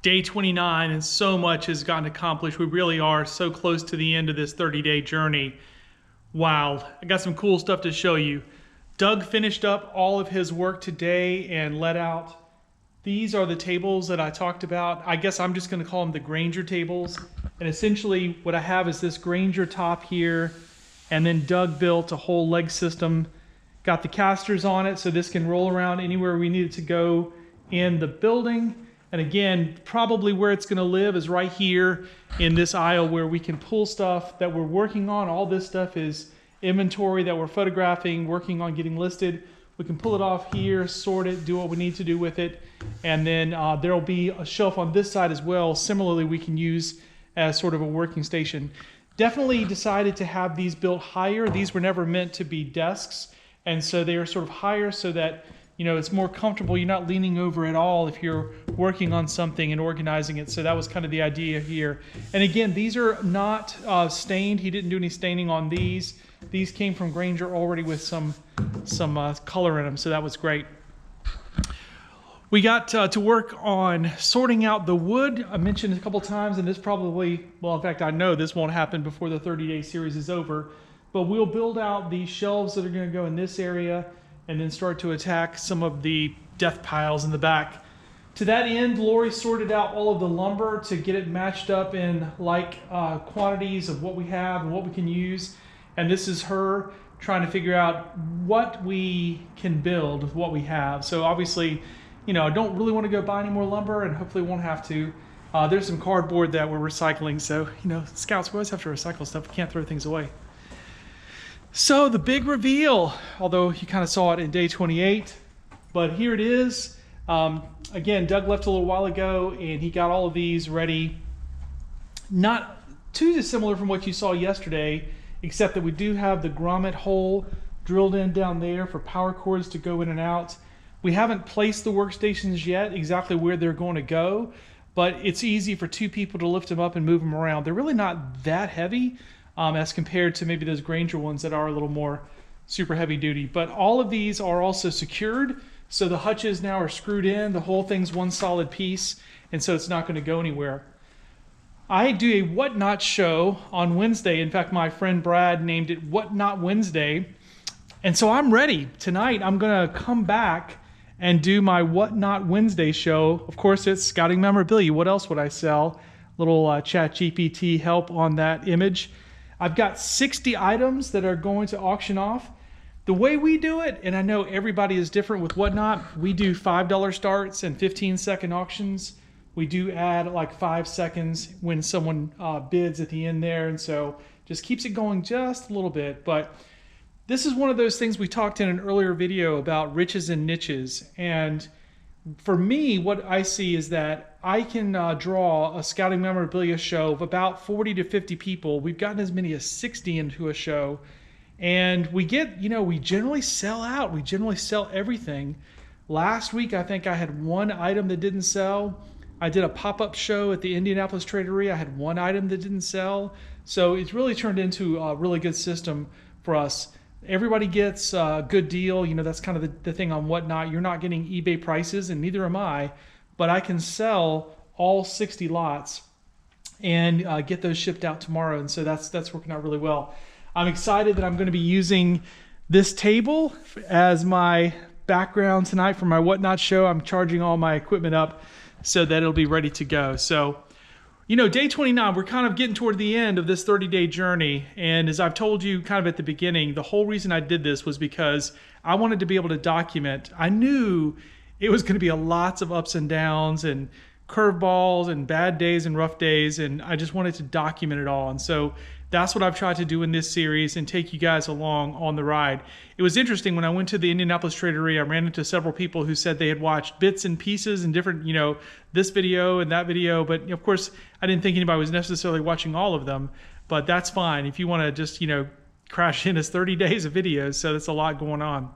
Day 29 and so much has gotten accomplished. We really are so close to the end of this 30-day journey. Wow, I got some cool stuff to show you. Doug finished up all of his work today and let out. These are the tables that I talked about. I guess I'm just going to call them the Grainger tables. And essentially what I have is this Grainger top here, and then Doug built a whole leg system. Got the casters on it so this can roll around anywhere we need it to go in the building. And again, probably where it's going to live is right here in this aisle where we can pull stuff that we're working on. All this stuff is inventory that we're photographing, working on getting listed. We can pull it off here, sort it, do what we need to do with it. And then there'll be a shelf on this side as well. Similarly, we can use as sort of a working station. Definitely decided to have these built higher. These were never meant to be desks. And so they are sort of higher so that it's more comfortable. You're not leaning over at all if you're working on something and organizing it. So that was kind of the idea here. And again, these are not stained. He didn't do any staining on these. These came from Grainger already with some color in them. So that was great. We got to work on sorting out the wood. I mentioned a couple times, and this probably, well, in fact, I know this won't happen before the 30-day series is over, but we'll build out the shelves that are going to go in this area and then start to attack some of the death piles in the back. To that end, Lori sorted out all of the lumber to get it matched up in quantities of what we have and what we can use. And this is her trying to figure out what we can build with what we have. So obviously, I don't really want to go buy any more lumber, and hopefully won't have to. There's some cardboard that we're recycling. So, scouts, we always have to recycle stuff. We can't throw things away. So the big reveal, although you kind of saw it in day 28, but here it is. Again, Doug left a little while ago and he got all of these ready. Not too dissimilar from what you saw yesterday, except that we do have the grommet hole drilled in down there for power cords to go in and out. We haven't placed the workstations yet exactly where they're going to go, but it's easy for two people to lift them up and move them around. They're really not that heavy. As compared to maybe those Grainger ones that are a little more super heavy duty. But all of these are also secured, so the hutches now are screwed in. The whole thing's one solid piece, and so it's not going to go anywhere. I do a Whatnot show on Wednesday. In fact, my friend Brad named it Whatnot Wednesday. And so I'm ready. Tonight I'm going to come back and do my Whatnot Wednesday show. Of course, it's scouting memorabilia. What else would I sell? Little ChatGPT help on that image. I've got 60 items that are going to auction off. The way we do it, and I know everybody is different with Whatnot, we do $5 starts and 15-second auctions. We do add like 5 seconds when someone bids at the end there, and so just keeps it going just a little bit. But this is one of those things we talked in an earlier video about riches and niches. And for me, what I see is that I can draw a scouting memorabilia show of about 40 to 50 people. We've gotten as many as 60 into a show. And we get, we generally sell out. We generally sell everything. Last week, I think I had one item that didn't sell. I did a pop-up show at the Indianapolis Tradery. I had one item that didn't sell. So it's really turned into a really good system for us. Everybody gets a good deal. That's kind of the thing on Whatnot. You're not getting eBay prices, and neither am I, but I can sell all 60 lots and get those shipped out tomorrow. And so that's working out really well. I'm excited that I'm going to be using this table as my background tonight for my Whatnot show. I'm charging all my equipment up so that it'll be ready to go. So, day 29, we're kind of getting toward the end of this 30-day journey. And as I've told you kind of at the beginning, the whole reason I did this was because I wanted to be able to document. I knew it was going to be lots of ups and downs and curveballs and bad days and rough days. And I just wanted to document it all. And so that's what I've tried to do in this series and take you guys along on the ride. It was interesting when I went to the Indianapolis Tradery, I ran into several people who said they had watched bits and pieces and different, this video and that video. But of course, I didn't think anybody was necessarily watching all of them, but that's fine. If you want to just, crash in as 30 days of videos, so that's a lot going on.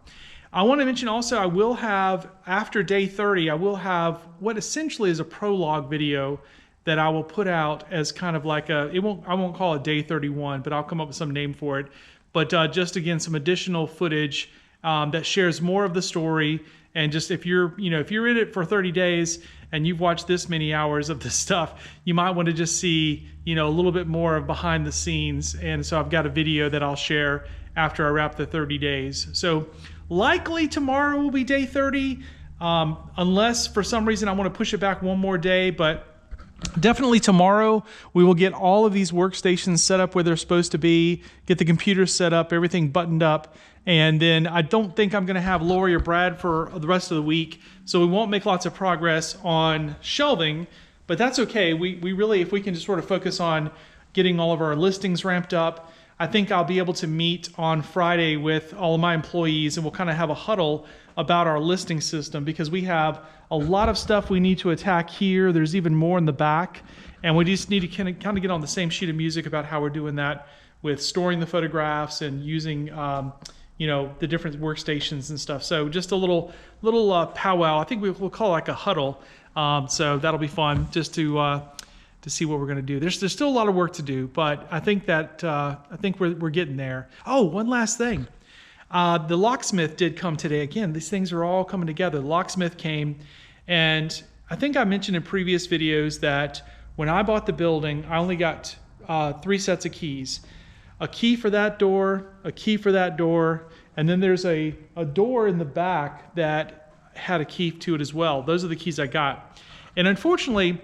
I want to mention also, I will have, after day 30, I will have what essentially is a prologue video that I will put out as kind of like I won't call it day 31, but I'll come up with some name for it. But just again, some additional footage that shares more of the story And just if you're in it for 30 days and you've watched this many hours of this stuff, you might want to just see, a little bit more of behind the scenes. And so I've got a video that I'll share after I wrap the 30 days. So likely tomorrow will be day 30, unless for some reason I want to push it back one more day, but definitely tomorrow we will get all of these workstations set up where they're supposed to be, get the computers set up, everything buttoned up, and then I don't think I'm going to have Lori or Brad for the rest of the week, so we won't make lots of progress on shelving, but that's okay. We really, if we can just sort of focus on getting all of our listings ramped up, I think I'll be able to meet on Friday with all of my employees, and we'll kind of have a huddle about our listing system, because we have a lot of stuff we need to attack here. There's even more in the back, and we just need to kind of get on the same sheet of music about how we're doing that with storing the photographs and using the different workstations and stuff. So just a little powwow. I think we'll call it like a huddle. So that'll be fun, just to see what we're going to do. There's still a lot of work to do, but I think that we're getting there. Oh, one last thing. The locksmith did come today. Again, these things are all coming together. The locksmith came, and I think I mentioned in previous videos that when I bought the building, I only got 3 sets of keys. A key for that door, a key for that door, and then there's a door in the back that had a key to it as well. Those are the keys I got. And unfortunately,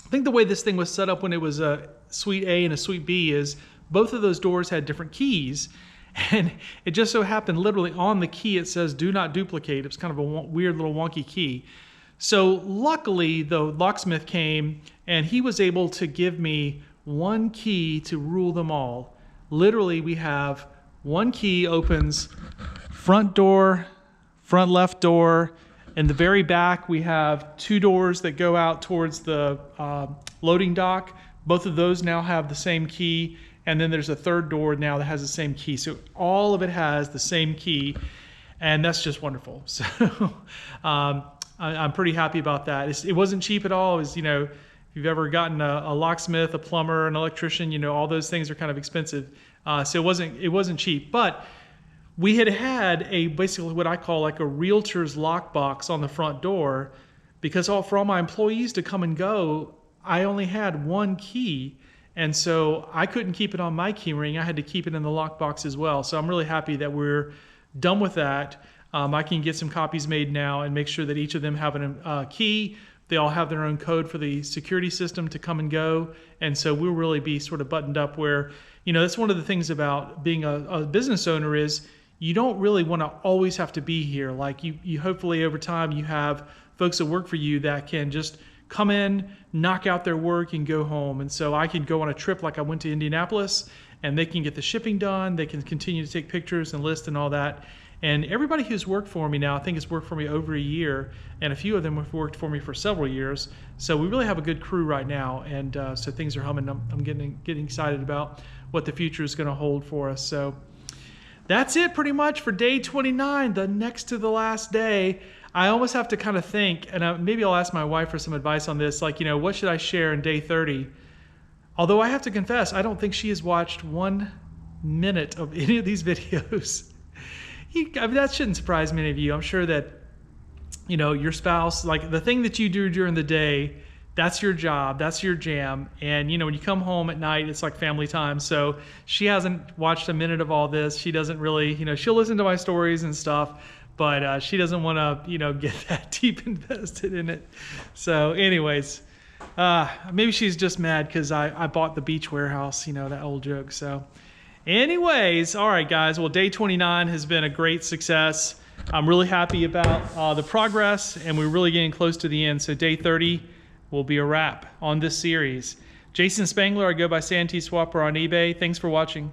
I think the way this thing was set up when it was a Suite A and a Suite B is both of those doors had different keys. And it just so happened literally on the key it says do not duplicate. It was kind of a weird little wonky key. So luckily the locksmith came and he was able to give me one key to rule them all. Literally we have one key opens front door, front left door. In the very back we have 2 doors that go out towards the loading dock. Both of those now have the same key. And then there's a 3rd door now that has the same key. So all of it has the same key, and that's just wonderful. So I'm pretty happy about that. It wasn't cheap at all. It was, if you've ever gotten a locksmith, a plumber, an electrician, all those things are kind of expensive. So it wasn't cheap. But we had basically what I call like a realtor's lockbox on the front door, because for all my employees to come and go, I only had one key. And so I couldn't keep it on my key ring. I had to keep it in the lockbox as well. So I'm really happy that we're done with that. I can get some copies made now and make sure that each of them have a key. They all have their own code for the security system to come and go. And so we'll really be sort of buttoned up where, that's one of the things about being a business owner is you don't really want to always have to be here. Like you hopefully over time you have folks that work for you that can just come in, knock out their work, and go home. And so I can go on a trip like I went to Indianapolis, and they can get the shipping done. They can continue to take pictures and list and all that. And everybody who's worked for me now, I think has worked for me over a year, and a few of them have worked for me for several years. So we really have a good crew right now, and so things are humming. I'm getting excited about what the future is going to hold for us. So that's it pretty much for day 29, the next to the last day. I almost have to kind of think, and maybe I'll ask my wife for some advice on this, like, what should I share in day 30? Although I have to confess, I don't think she has watched 1 minute of any of these videos. That shouldn't surprise many of you. I'm sure that, your spouse, like the thing that you do during the day, that's your job, that's your jam. And, when you come home at night, it's like family time. So she hasn't watched a minute of all this. She doesn't really, she'll listen to my stories and stuff, but she doesn't want to, get that deep invested in it. So anyways, maybe she's just mad because I bought the beach warehouse, that old joke. So anyways, all right, guys. Well, day 29 has been a great success. I'm really happy about the progress, and we're really getting close to the end. So day 30 will be a wrap on this series. Jason Spangler, I go by SanteeSwapper on eBay. Thanks for watching.